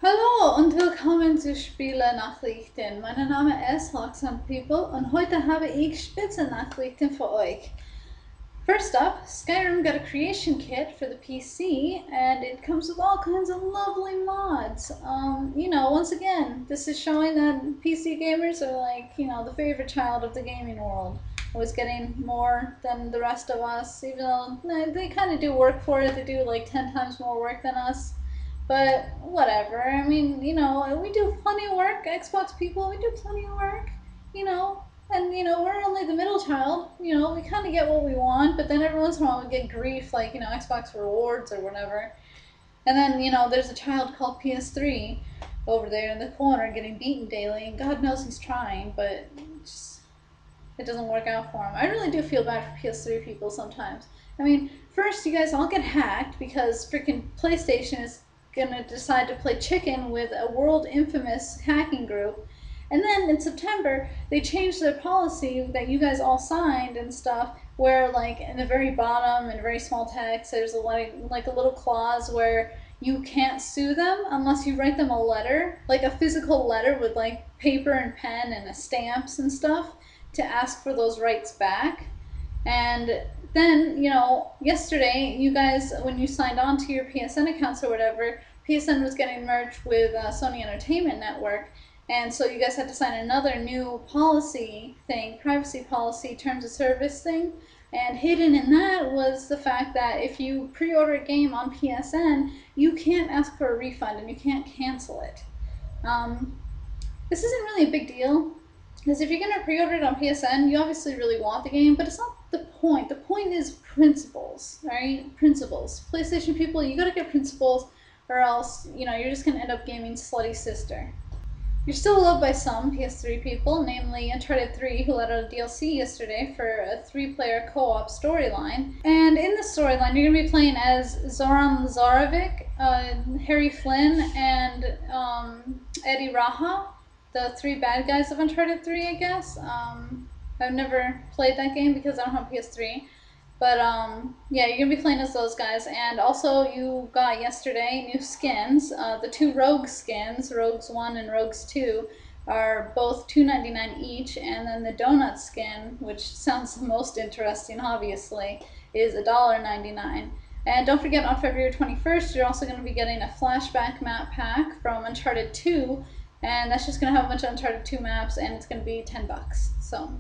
Hallo und willkommen zu Spiele-Nachrichten. Mein Name ist Therocksrntpeople und heute habe ich Spitze-Nachrichten für euch. First up, Skyrim got a creation kit for the PC and it comes with all kinds of lovely mods. Once again, this is showing that PC gamers are like, the favorite child of the gaming world. Always getting more than the rest of us, even though they kind of do work for it. They do like 10 times more work than us. But whatever. I mean, we do plenty of work. Xbox people, we do plenty of work. You know, and we're only the middle child. We kind of get what we want, but then every once in a while we get grief, like Xbox rewards or whatever. And then there's a child called PS3 over there in the corner getting beaten daily, and God knows he's trying, but just, it doesn't work out for him. I really do feel bad for PS3 people sometimes. I mean, first you guys all get hacked because freaking PlayStation is gonna decide to play chicken with a world infamous hacking group. And then in September, they changed their policy that you guys all signed and stuff, where like in the very bottom in very small text, there's like a little clause where you can't sue them unless you write them a letter, like a physical letter with like paper and pen and stamps and stuff to ask for those rights back. And then, yesterday, you guys, when you signed on to your PSN accounts or whatever, PSN was getting merged with Sony Entertainment Network. And so you guys had to sign another new policy thing, privacy policy, terms of service thing. And hidden in that was the fact that if you pre order a game on PSN, you can't ask for a refund and you can't cancel it. This isn't really a big deal because if you're going to pre order it on PSN, you obviously really want the game, but it's not the point. The point is principles, right? Principles. PlayStation people, you gotta get principles, or else, you're just gonna end up gaming Slutty Sister. You're still loved by some PS3 people, namely Uncharted 3, who let out a DLC yesterday for a 3-player co-op storyline. And in the storyline, you're going to be playing as Zoran Lazarevic, Harry Flynn, and Eddie Raha, the 3 bad guys of Uncharted 3, I guess. I've never played that game because I don't have PS3. But yeah, you're gonna be playing as those guys, and also you got yesterday new skins. The 2 Rogue skins, Rogues 1 and Rogues 2, are both $2.99 each, and then the Donut skin, which sounds the most interesting, obviously, is $1.99. And don't forget, on February 21st, you're also going to be getting a flashback map pack from Uncharted 2, and that's just going to have a bunch of Uncharted 2 maps, and it's going to be $10. So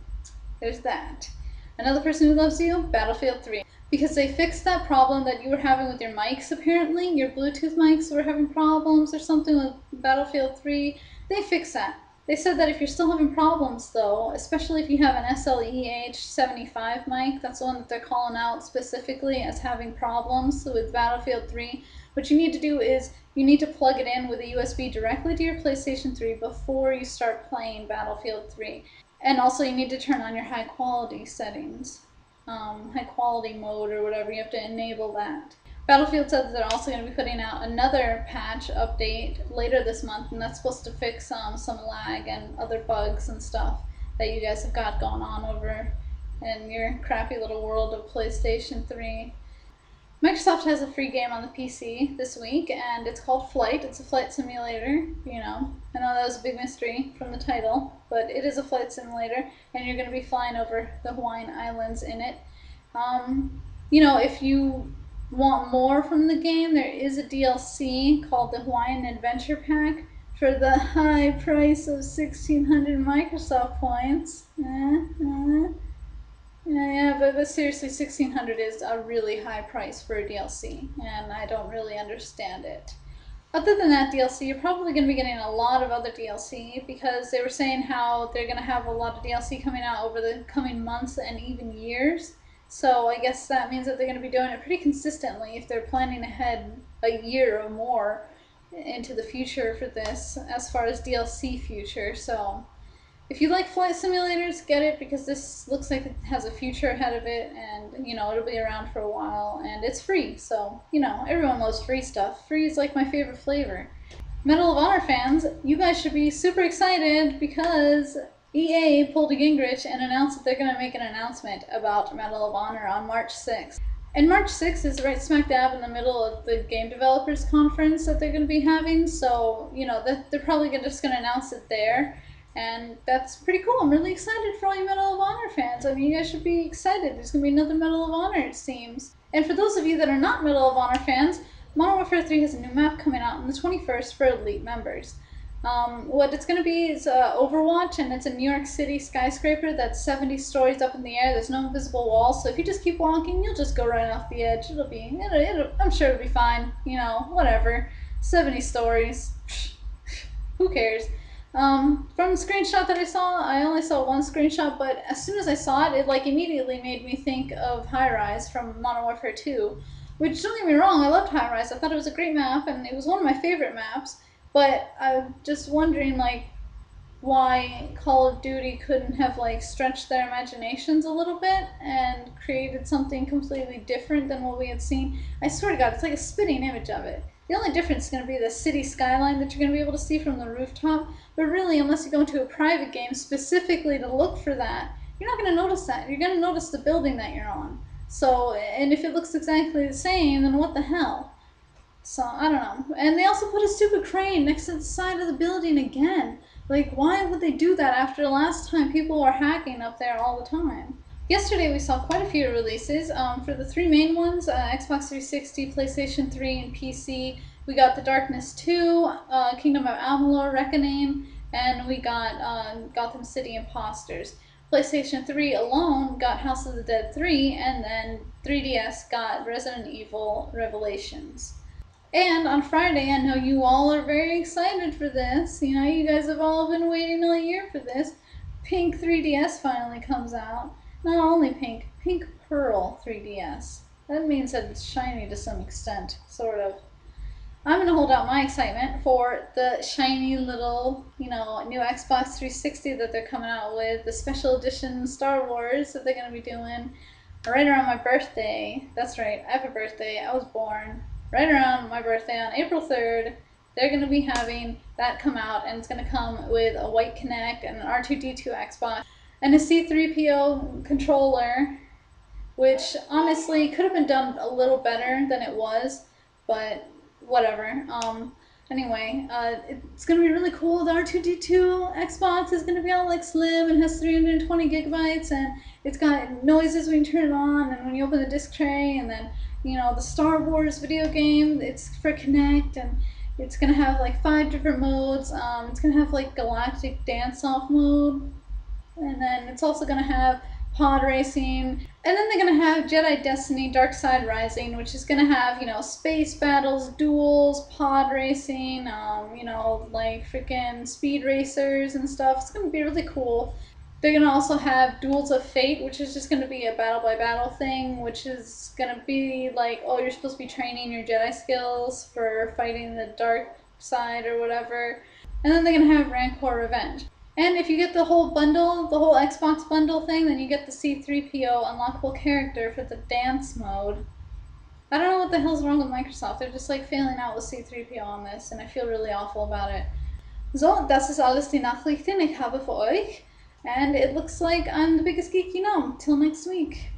there's that. Another person who loves you, Battlefield 3. Because they fixed that problem that you were having with your mics, apparently. Your Bluetooth mics were having problems or something with Battlefield 3. They fixed that. They said that if you're still having problems, though, especially if you have an SLEH75 mic, that's the one that they're calling out specifically as having problems with Battlefield 3, what you need to do is you need to plug it in with a USB directly to your PlayStation 3 before you start playing Battlefield 3. And also you need to turn on your high quality settings, high quality mode or whatever, you have to enable that. Battlefield said that they're also going to be putting out another patch update later this month, and that's supposed to fix some lag and other bugs and stuff that you guys have got going on over in your crappy little world of PlayStation 3. Microsoft has a free game on the PC this week, and it's called Flight. It's a flight simulator, I know that was a big mystery from the title, but it is a flight simulator, and you're going to be flying over the Hawaiian Islands in it. If you want more from the game, there is a DLC called the Hawaiian Adventure Pack for the high price of 1,600 Microsoft points. Yeah, but seriously, 1,600 is a really high price for a DLC, and I don't really understand it. Other than that DLC, you're probably going to be getting a lot of other DLC because they were saying how they're going to have a lot of DLC coming out over the coming months and even years. So I guess that means that they're going to be doing it pretty consistently if they're planning ahead a year or more into the future for this as far as DLC future. So if you like flight simulators, get it because this looks like it has a future ahead of it, and it'll be around for a while, and it's free, so everyone loves free stuff. Free is like my favorite flavor. Medal of Honor fans, you guys should be super excited because EA pulled a Gingrich and announced that they're going to make an announcement about Medal of Honor on March 6th. And March 6th is right smack dab in the middle of the game developers conference that they're going to be having. So, they're probably just going to announce it there. And that's pretty cool. I'm really excited for all you Medal of Honor fans. I mean, you guys should be excited. There's going to be another Medal of Honor, it seems. And for those of you that are not Medal of Honor fans, Modern Warfare 3 has a new map coming out on the 21st for Elite members. What it's going to be is Overwatch, and it's a New York City skyscraper that's 70 stories up in the air. There's no invisible walls, so if you just keep walking, you'll just go right off the edge. I'm sure it'll be fine. Whatever. 70 stories. Who cares? From the screenshot that I saw, I only saw one screenshot, but as soon as I saw it, it immediately made me think of High Rise from Modern Warfare 2. Which, don't get me wrong, I loved High Rise. I thought it was a great map, and it was one of my favorite maps. But I'm just wondering, why Call of Duty couldn't have, stretched their imaginations a little bit and created something completely different than what we had seen. I swear to God, it's like a spitting image of it. The only difference is going to be the city skyline that you're going to be able to see from the rooftop. But really, unless you go into a private game specifically to look for that, you're not going to notice that. You're going to notice the building that you're on. So, and if it looks exactly the same, then what the hell? So, I don't know. And they also put a stupid crane next to the side of the building again. Why would they do that after last time people were hacking up there all the time? Yesterday we saw quite a few releases. For the three main ones, Xbox 360, PlayStation 3, and PC, we got The Darkness 2, Kingdom of Amalur Reckoning, and we got Gotham City Imposters. PlayStation 3 alone got House of the Dead 3, and then 3DS got Resident Evil Revelations. And on Friday, I know you all are very excited for this. You guys have all been waiting all year for this. Pink 3DS finally comes out. Not only pink, Pink Pearl 3DS. That means that it's shiny to some extent, sort of. I'm going to hold out my excitement for the shiny little, new Xbox 360 that they're coming out with, the special edition Star Wars that they're going to be doing right around my birthday. That's right, I have a birthday. I was born right around my birthday on April 3rd. They're going to be having that come out, and it's going to come with a white Kinect and an R2-D2 Xbox and a C-3PO controller, which honestly could have been done a little better than it was, but whatever. Anyway, it's going to be really cool. The R2-D2 Xbox is going to be all slim and has 320 gigabytes, and it's got noises when you turn it on and when you open the disc tray, and then the Star Wars video game, it's for Kinect, and it's going to have 5 different modes. It's going to have Galactic Dance-Off mode, and then it's also going to have pod racing, and then they're going to have Jedi Destiny Dark Side Rising, which is going to have, space battles, duels, pod racing, freaking speed racers and stuff. It's going to be really cool. They're going to also have Duels of Fate, which is just going to be a battle-by-battle thing, which is going to be you're supposed to be training your Jedi skills for fighting the dark side or whatever. And then they're going to have Rancor Revenge. And if you get the whole bundle, the whole Xbox bundle thing, then you get the C-3PO unlockable character for the dance mode. I don't know what the hell's wrong with Microsoft. They're just failing out with C-3PO on this, and I feel really awful about it. So, das ist alles die Nachrichten ich habe für euch. And it looks like I'm the biggest geek you know. Till next week.